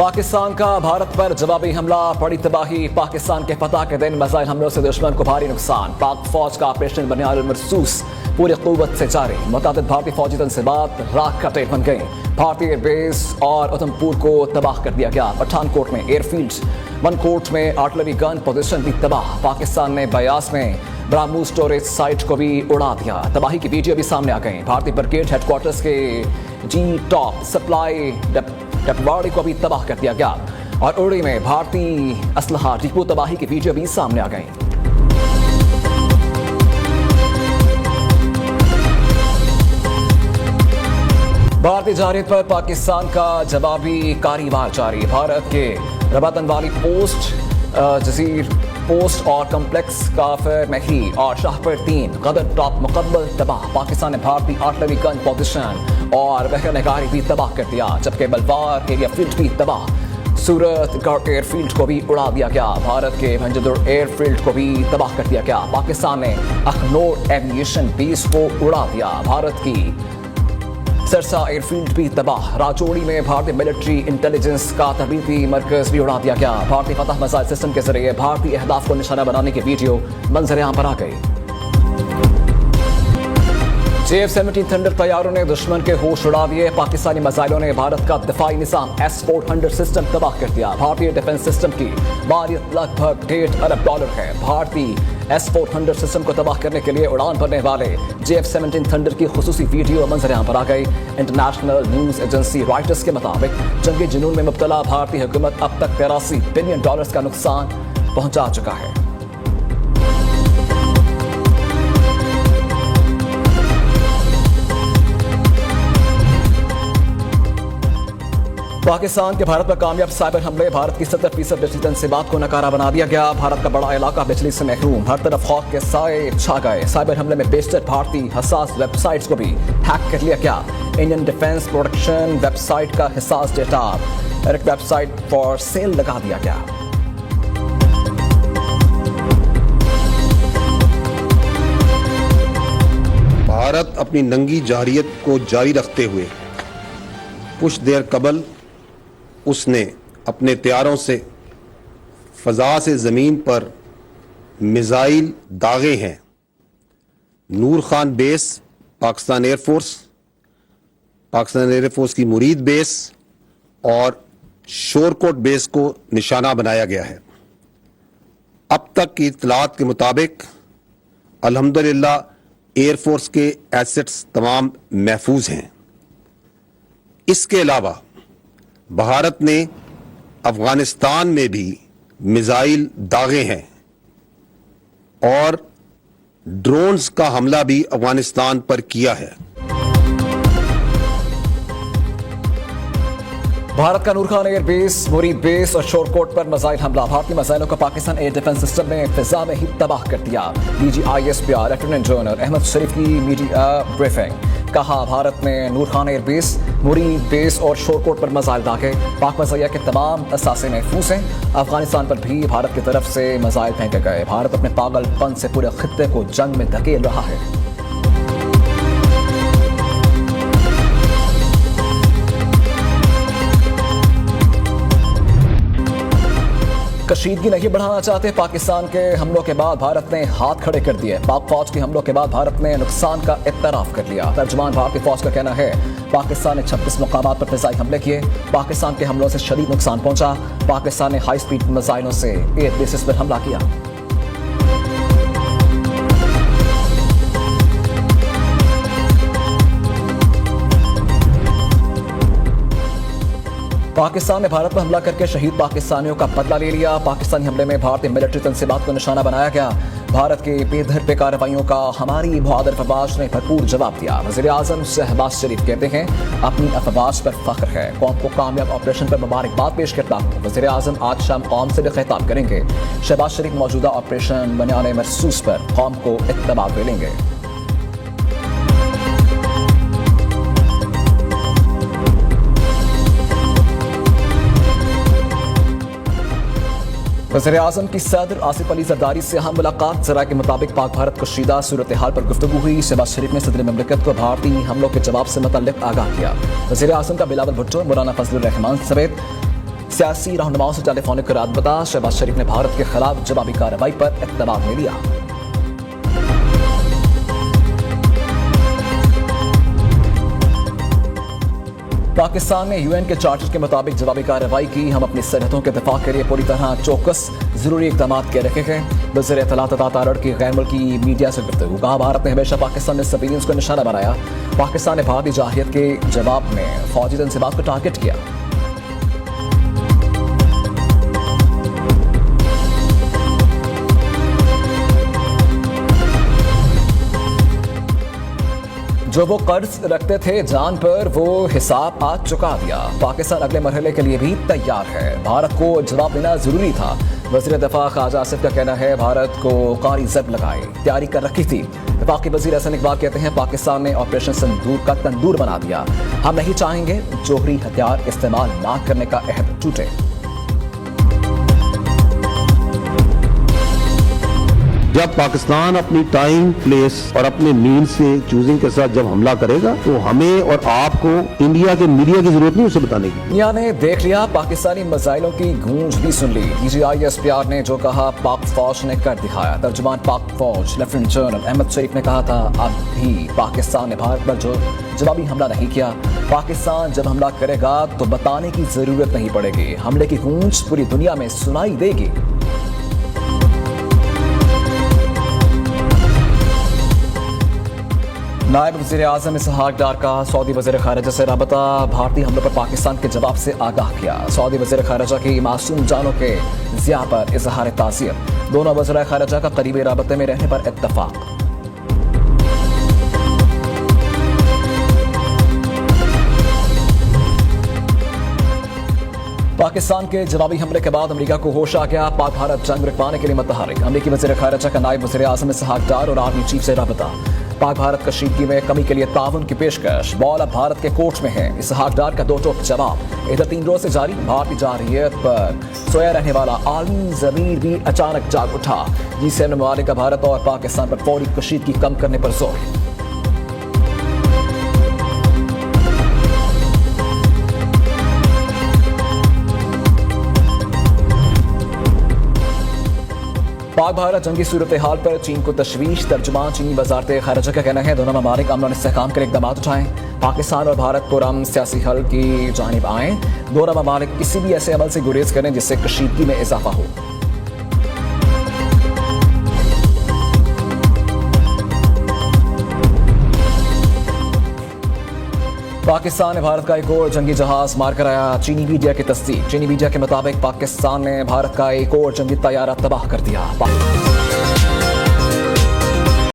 पाकिस्तान का भारत पर जवाबी हमला, बड़ी तबाही। पाकिस्तान के फतह के दिन मिसाइल हमलों से दुश्मन को भारी नुकसान। पाक फौज का ऑपरेशन बुनियाद मरसूस पूरी क़ुव्वत से जारी। मुताबिक भारतीय फौजी तनसीबात राख का टेट बन गई। भारतीय बेस और उधमपुर को तबाह कर दिया गया। पठानकोट में एयरफील्ड, मनकोट में आर्टिलरी गन पोजीशन भी तबाह। पाकिस्तान ने बयास में ब्राह्मू स्टोरेज साइट को भी उड़ा दिया। तबाही की वीडियो भी सामने आ गई। भारतीय ब्रिगेड हेडक्वार्टर्स के जी टॉप सप्लाई डपवाड़ी को भी तबाह कर दिया गया और उड़ी में भारतीय असलहा डिपो तबाही की वीडियो भी सामने आ गई। भारतीय जारियत पर पाकिस्तान का जवाबी कार्रवाई जारी। भारत के रबातन वाली पोस्ट, जजीर पोस्ट और कम्प्लेक्स काफर में ही और शाहपुर 3 गदर टॉप मुकम्मल तबाह। पाकिस्तान ने भारतीय आर्टिलरी गन पोजीशन और बहरनगारी भी तबाह कर दिया, जबकि बलवार एरिया फील्ड भी तबाह। सूरतगढ़ एयरफील्ड को भी उड़ा दिया गया। भारत के भंजदुर एयरफील्ड को भी तबाह कर दिया गया। पाकिस्तान ने अखनूर एविएशन बेस को उड़ा दिया। भारत की सरसा एयरफील्ड भी तबाह। राजौरी में भारतीय मिलिट्री इंटेलिजेंस का तरबीती मरकज भी उड़ा दिया गया। भारतीय फतह मिसाइल सिस्टम के जरिए भारतीय अहदाफ को निशाना बनाने की वीडियो मंजर आम पर आ गई। J-17 थंडर तैयारों ने दुश्मन के होश उड़ा दिए। पाकिस्तानी मिसाइलों ने भारत का दिफाई निजाम S-400 सिस्टम तबाह कर दिया। भारतीय डिफेंस सिस्टम की मालियत लगभग $1.5 अरब है। भारतीय S-400 सिस्टम को तबाह करने के लिए उड़ान भरने वाले J-17 थंडर की खुसूसी वीडियो मंजर आम पर आ गई। इंटरनेशनल न्यूज एजेंसी रॉयटर्स के मुताबिक जंगी जुनून में मुब्तला भारतीय हुकूमत अब तक $83 बिलियन का नुकसान पहुंचा चुका है। पाकिस्तान के भारत पर कामयाब साइबर हमले, भारत की 70% बिजली तनसीबात को नकारा बना दिया गया। भारत का बड़ा इलाका बिजली से महरूम, हर तरफ खौफ के साए छा गए। साइबर हमले में बेशतर भारतीय हसास वेबसाइट्स को भी हैक कर लिया गया। इंडियन डिफेंस प्रोडक्शन वेबसाइट का हसास डेटा एक वेबसाइट फॉर सेल लगा दिया गया। भारत अपनी नंगी जारियत को जारी रखते हुए कुछ देर कबल उसने अपने तैयारों से फ़ज़ा से ज़मीन पर मिसाइल दागे हैं। नूर खान बेस पाकिस्तान एयरफोर्स की मुरीद बेस और शोरकोट बेस को निशाना बनाया गया है। अब तक की इत्तलात के मुताबिक अल्हम्दुलिल्लाह एयरफोर्स के एसेट्स तमाम महफूज हैं। इसके अलावा भारत ने अफगानिस्तान में भी मिसाइल दागे हैं और ड्रोन्स का हमला भी अफगानिस्तान पर किया है। भारत का नूर खान एयर बेस, मुरीद बेस और शोरकोट पर मिसाइल हमला। भारतीय मिसाइलों का पाकिस्तान एयर डिफेंस सिस्टम ने फिजा में ही तबाह कर दिया। DGISPR लेफ्टिनेंट जनरल अहमद शरीफ की मीडिया ब्रीफिंग। कहा, भारत ने नूर खान एयर बेस, मुरीद बेस और शोरकोट पर मिसाइल दागे। पाक मसैया के तमाम असासे महफूज हैं। अफगानिस्तान पर भी भारत की तरफ से मिसाइल फेंके गए। भारत अपने पागलपन से पूरे खित्ते को जंग में धकेल रहा है। कशीदगी नहीं बढ़ाना चाहते। पाकिस्तान के हमलों के बाद भारत ने हाथ खड़े कर दिए। पाक फौज के हमलों के बाद भारत ने नुकसान का इत्तराफ कर लिया। तर्जुमान भारतीय फौज का कहना है, पाकिस्तान ने 26 मुकामात पर फिजाई हमले किए। पाकिस्तान के हमलों से शदीद नुकसान पहुंचा। पाकिस्तान ने हाई स्पीड मिसाइलों से एयर बेसिस पर हमला किया। पाकिस्तान ने भारत पर हमला करके शहीद पाकिस्तानियों का बदला ले लिया। पाकिस्तानी हमले में भारतीय मिलिट्री तनसीबात को निशाना बनाया गया। भारत के बेधर पे कार्रवाइयों का हमारी बहादुर अफवाज ने भरपूर जवाब दिया। वज़ीर आज़म शहबाज शरीफ कहते हैं, अपनी अफवाज पर फख्र है। कौम को कामयाब ऑपरेशन पर मुबारकबाद पेश करता हूँ। वज़ीर आज़म आज शाम कौम से भी खिताब करेंगे। शहबाज शरीफ मौजूदा ऑपरेशन बुनियाद मरसूस पर कौम को इत्तबा देंगे। वज़ीर आज़म की सदर आसिफ अली जरदारी से अहम मुलाकात। ज़रा के मुताबिक पाक भारत कशीदा सूरत हाल पर गुफ्तगू हुई। शहबाज शरीफ ने सदर ममलिकत को भारतीय हमलों के जवाब से मुतल्लिक आगाह किया। वज़ीर आज़म का बिलावल भुट्टो, मौलाना फजलुर रहमान समेत सियासी रहनुमाओं से टेलीफोनिक राबता। शहबाज शरीफ ने भारत के खिलाफ जवाबी कार्रवाई पर इत्तेफाक ले लिया। पाकिस्तान ने यूएन के चार्टर के मुताबिक जवाबी कार्रवाई की। हम अपनी सरहदों के दिफा के लिए पूरी तरह चौकस, जरूरी इक़दाम के रखे हैं। वज़ीर इत्तलात अता तारड़ की गैर मुल्की मीडिया से गुफ्तगू। कहा, भारत ने हमेशा पाकिस्तान में सिविलियंस को निशाना बनाया। पाकिस्तान ने भारतीय जारहियत के जवाब में फौजी तंजीमात को टारगेट किया। जो वो कर्ज रखते थे जान पर, वो हिसाब आज चुका दिया। पाकिस्तान अगले मरहले के लिए भी तैयार है। भारत को जवाब देना जरूरी था। वज़ीर दफा ख्वाजा आसिफ का कहना है, भारत को कारी जब लगाए तैयारी कर रखी थी। वफाकी वज़ीर हसन इकबाल कहते हैं, पाकिस्तान ने ऑपरेशन सिंदूर का तंदूर बना दिया। हम नहीं चाहेंगे जोहरी हथियार इस्तेमाल ना करने का अहद टूटे। जब पाकिस्तान अपनी टाइम, प्लेस और अपने मीन से चूजिंग के साथ जब हमला करेगा तो हमें और आपको इंडिया के मीडिया की जरूरत नहीं उसे बताने की। दुनिया ने देख लिया, पाकिस्तानी मिसाइलों की गूंज भी सुन ली। DGI SPR ने जो कहा पाक फौज ने कर दिखाया। तर्जुमान पाक फौज लेफ्टिनेंट जनरल अहमद शरीफ ने कहा था, अब भी पाकिस्तान ने भारत पर जो जवाबी हमला नहीं किया। पाकिस्तान जब हमला करेगा तो बताने की जरूरत नहीं पड़ेगी। हमले की गूंज पूरी दुनिया में सुनाई देगी। नायब वज़ीर आज़म इसहाक डार का सऊदी वज़ीर ख़ारिजा से राबता। भारतीय हमलों पर पाकिस्तान के जवाब से आगाह किया। सऊदी वज़ीर ख़ारिजा की मासूम जानों के ज़िया पर इज़हार ताज़ियत। दोनों वज़ीर ख़ारिजा का करीबी राबते में रहने पर इत्तफ़ाक़। पाकिस्तान के जवाबी हमले के बाद अमेरिका को होश आ गया। पाक भारत जंग रुकवाने के लिए मुतहर्रिक। अमेरिकी वज़ीर ख़ारिजा का नायब वज़ीर आज़म इसहाक डार और आर्मी चीफ से राबता। पाक भारत कशीदगी में कमी के लिए ताउन की पेशकश। बॉल अब भारत के कोर्ट में है। इसहाक डार का दो टोक जवाब। इधर 3 रोज से जारी भारतीय जारहियत पर सोया रहने वाला आलमी ज़मीर भी अचानक जाग उठा। G7 ममालिक का भारत और पाकिस्तान पर फौरी कशीदगी कम करने पर जोर। पाक भारत जंगी सूरत हाल पर चीन को तशवीश। तर्जुमान चीनी वज़ारत ख़ारिजा का कहना है, दोनों ममालिक अमन और इस्तेहकाम के इक़दाम उठाएं। पाकिस्तान और भारत को रम सियासी हल की जानिब आएं। दोनों ममालिक किसी भी ऐसे अमल से गुरेज करें जिससे कशीदगी में इजाफा हो। पाकिस्तान ने भारत का एक और जंगी जहाज मार कराया। चीनी मीडिया की तस्दीक। चीनी मीडिया के मुताबिक पाकिस्तान ने भारत का एक और जंगी तैयारा तबाह कर दिया।